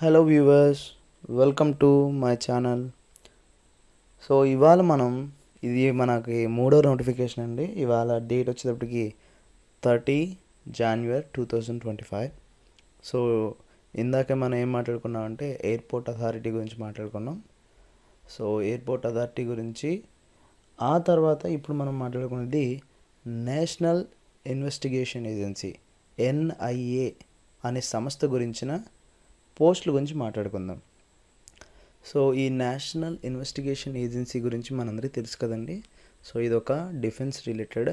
Hello viewers, welcome to my channel. So ఇవాళ ఇది మనకి మూడో నోటిఫికేషన్ అండి. ఇవాళ డేట్ వచ్చేటప్పటికి 30 January 2025. సో ఇందాక మనం ఏం మాట్లాడుకున్నాం అంటే ఎయిర్పోర్ట్ అథారిటీ గురించి మాట్లాడుకున్నాం. సో ఎయిర్పోర్ట్ అథారిటీ గురించి ఆ తర్వాత ఇప్పుడు మనం మాట్లాడుకున్నది నేషనల్ ఇన్వెస్టిగేషన్ ఏజెన్సీ NIA అనే సంస్థ గురించిన పోస్టుల గురించి మాట్లాడుకుందాం. సో ఈ నేషనల్ ఇన్వెస్టిగేషన్ ఏజెన్సీ గురించి మనందరికీ తెలుసు కదండి. సో ఇది ఒక డిఫెన్స్ రిలేటెడ్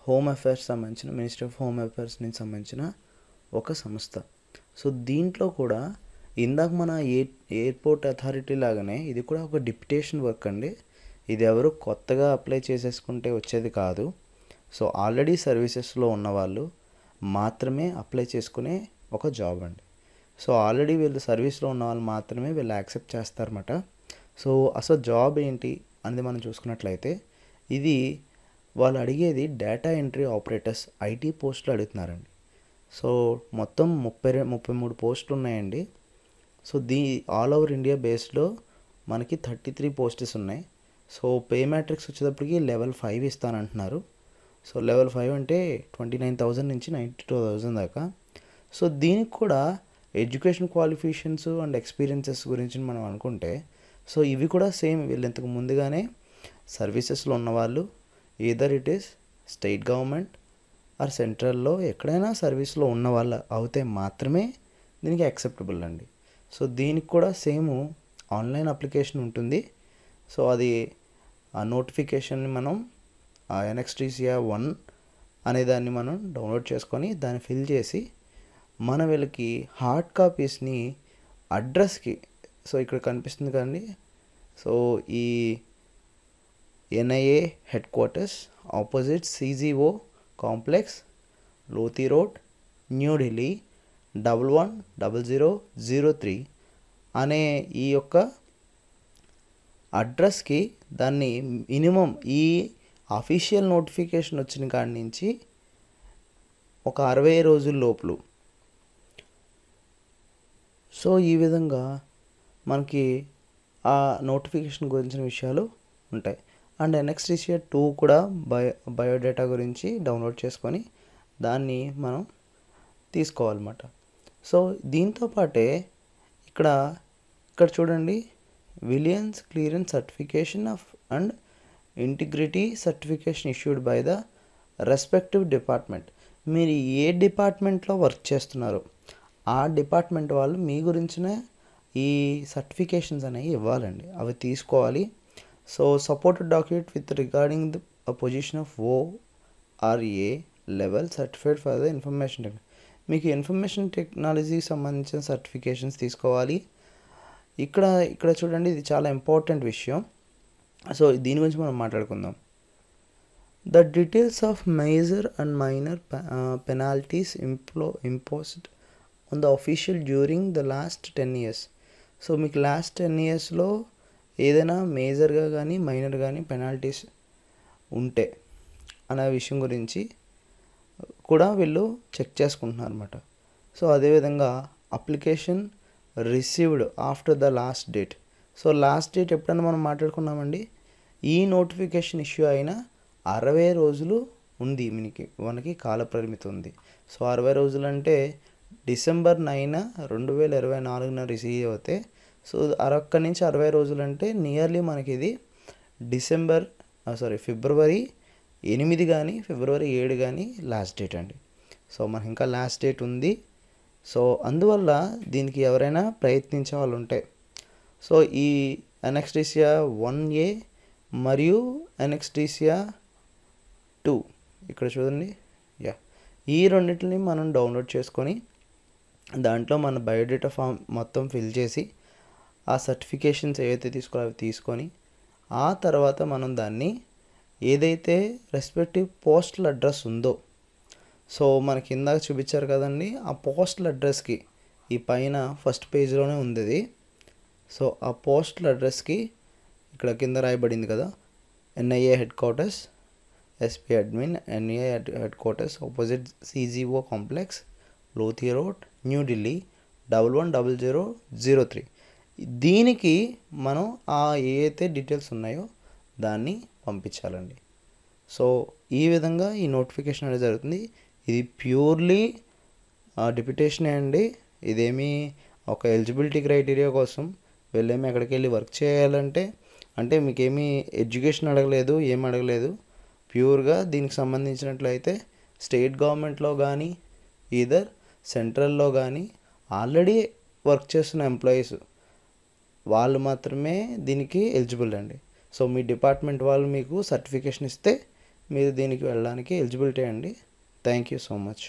హోమ్ అఫైర్స్ సంబంధించిన మినిస్ట్రీ ఆఫ్ హోమ్ అఫైర్స్ నుంచి సంబంధించిన ఒక సంస్థ. సో దీంట్లో కూడా ఇందాక మన ఎయిర్పోర్ట్ అథారిటీ లాగానే ఇది కూడా ఒక డిప్యుటేషన్ వర్క్ అండి. ఇది ఎవరు కొత్తగా అప్లై చేసేసుకుంటే వచ్చేది కాదు. సో ఆల్రెడీ సర్వీసెస్లో ఉన్నవాళ్ళు మాత్రమే అప్లై చేసుకునే ఒక జాబ్ అండి. సో ఆల్రెడీ వీళ్ళు సర్వీస్లో ఉన్న వాళ్ళు మాత్రమే వీళ్ళు యాక్సెప్ట్ చేస్తారన్నమాట. సో అసలు జాబ్ ఏంటి అనేది మనం చూసుకున్నట్లయితే ఇది వాళ్ళు అడిగేది డేటా ఎంట్రీ ఆపరేటర్స్ IT పోస్టులు అడుగుతున్నారండి. సో మొత్తం 33 పోస్టులు ఉన్నాయండి. సో ఆల్ ఓవర్ ఇండియా బేస్లో మనకి 33 పోస్టెస్ ఉన్నాయి. సో పే మ్యాట్రిక్స్ వచ్చేటప్పటికి లెవెల్ 5 ఇస్తానంటున్నారు. సో లెవెల్ 5 అంటే 29,000 నుంచి 92,000 దాకా. సో దీనికి కూడా ఎడ్యుకేషన్ క్వాలిఫికేషన్స్ అండ్ ఎక్స్పీరియన్సెస్ గురించి మనం అనుకుంటే సో ఇవి కూడా సేమ్. వీళ్ళు ఇంతకు ముందుగానే సర్వీసెస్లో ఉన్నవాళ్ళు either it is state government are సెంట్రల్లో ఎక్కడైనా సర్వీస్లో ఉన్న వాళ్ళు అయితే మాత్రమే దీనికి యాక్సెప్టబుల్ అండి. సో దీనికి కూడా సేమ్ ఆన్లైన్ అప్లికేషన్ ఉంటుంది. సో అది ఆ నోటిఫికేషన్ని మనం NXTCA 1 అనే దాన్ని మనం డౌన్లోడ్ చేసుకొని దాన్ని ఫిల్ చేసి మన వీళ్ళకి హార్డ్ కాపీస్ని అడ్రస్కి, సో ఇక్కడ కనిపిస్తుంది కదండి. సో ఈ NIA head quarters opposite CGO complex, Lodhi road, New Delhi 110003 అనే ఈ యొక్క అడ్రస్కి దాన్ని మినిమం ఈ అఫీషియల్ నోటిఫికేషన్ వచ్చిన కాడి నుంచి ఒక 60 రోజుల లోపల. సో ఈ విధంగా మనకి ఆ నోటిఫికేషన్ గురించిన విషయాలు ఉంటాయి. అండ్ NXTCA 2 కూడా బయోడేటా గురించి డౌన్లోడ్ చేసుకొని దాన్ని మనం తీసుకోవాలన్నమాట. సో దీంతో పాటే ఇక్కడ చూడండి, Williams clearance certification of and integrity certification issued by the respective department. మీరు ఏ డిపార్ట్మెంట్లో వర్క్ చేస్తున్నారో ఆ డిపార్ట్మెంట్ వాళ్ళు మీ గురించిన ఈ సర్టిఫికేషన్స్ అనేవి ఇవ్వాలండి, అవి తీసుకోవాలి. So supported document with regarding the position of ORA level certified for the information technology. మీకు ఇన్ఫర్మేషన్ టెక్నాలజీకి సంబంధించిన సర్టిఫికేషన్స్ తీసుకోవాలి. ఇక్కడ చూడండి, ఇది చాలా ఇంపార్టెంట్ విషయం. సో దీని గురించి మనం మాట్లాడుకుందాం. The details of major and minor penalties imposed on the official during the last 10 years. So మీకు లాస్ట్ 10 yearsలో ఏదైనా మేజర్గా కానీ మైనర్ కానీ పెనాల్టీస్ ఉంటే అనే విషయం గురించి కూడా వీళ్ళు చెక్ చేసుకుంటున్నారు అన్నమాట. సో అదేవిధంగా application received after the last date. So last date ఎప్పుడైనా మనం మాట్లాడుకున్నామండి, ఈ నోటిఫికేషన్ ఇష్యూ అయిన 60 రోజులు ఉంది, మనకి కాల పరిమితి ఉంది. సో 60 రోజులు అంటే December 9, 2024 రిసీవ్ అవుతే సో అక్కడి నుంచి 60 రోజులు అంటే నియర్లీ మనకి ఇది ఫిబ్రవరి 8 కానీ ఫిబ్రవరి 7 కానీ లాస్ట్ డేట్ అండి. సో మనకి ఇంకా లాస్ట్ డేట్ ఉంది. సో అందువల్ల దీనికి ఎవరైనా ప్రయత్నించే వాళ్ళు ఉంటే సో ఈ NXTCA 1A మరియు NXTCA 2 ఇక్కడ చూడండి, ఈ రెండింటిని మనం డౌన్లోడ్ చేసుకొని దాంట్లో మన బయోడేటా ఫామ్ మొత్తం ఫిల్ చేసి ఆ సర్టిఫికేషన్స్ ఏవైతే తీసుకోవాలో అవి తీసుకొని ఆ తర్వాత మనం దాన్ని ఏదైతే రెస్పెక్టివ్ పోస్టల్ అడ్రస్ ఉందో, సో మనకి ఇందాక చూపించారు కదండి, ఆ పోస్టల్ అడ్రస్కి ఈ పైన ఫస్ట్ పేజ్లోనే ఉంది అది. సో ఆ పోస్టల్ అడ్రస్కి ఇక్కడ కింద రాయబడింది కదా, NIA head quarters SP admin NIA head quarters opposite CGO complex, Lodhi road, New Delhi 110003. దీనికి మనం ఏవైతే డీటెయిల్స్ ఉన్నాయో దాన్ని పంపించాలండి. సో ఈ విధంగా ఈ నోటిఫికేషన్ అనేది జరుగుతుంది. ఇది ప్యూర్లీ డిప్యుటేషనే అండి. ఇదేమీ ఒక ఎలిజిబిలిటీ క్రైటీరియా కోసం వెళ్ళేమి ఎక్కడికి వెళ్ళి వర్క్ చేయాలంటే అంటే మీకేమీ ఎడ్యుకేషన్ అడగలేదు, ఏం అడగలేదు. ప్యూర్గా దీనికి సంబంధించినట్లయితే స్టేట్ గవర్నమెంట్లో కానీ ఈదర్ సెంట్రల్లో కానీ ఆల్రెడీ వర్క్ చేస్తున్న ఎంప్లాయీస్ వాళ్ళు మాత్రమే దీనికి ఎలిజిబుల్ అండి. సో మీ డిపార్ట్మెంట్ వాళ్ళు మీకు సర్టిఫికేషన్ ఇస్తే మీరు దీనికి వెళ్ళడానికి ఎలిజిబిలిటీ అండి. Thank you so much.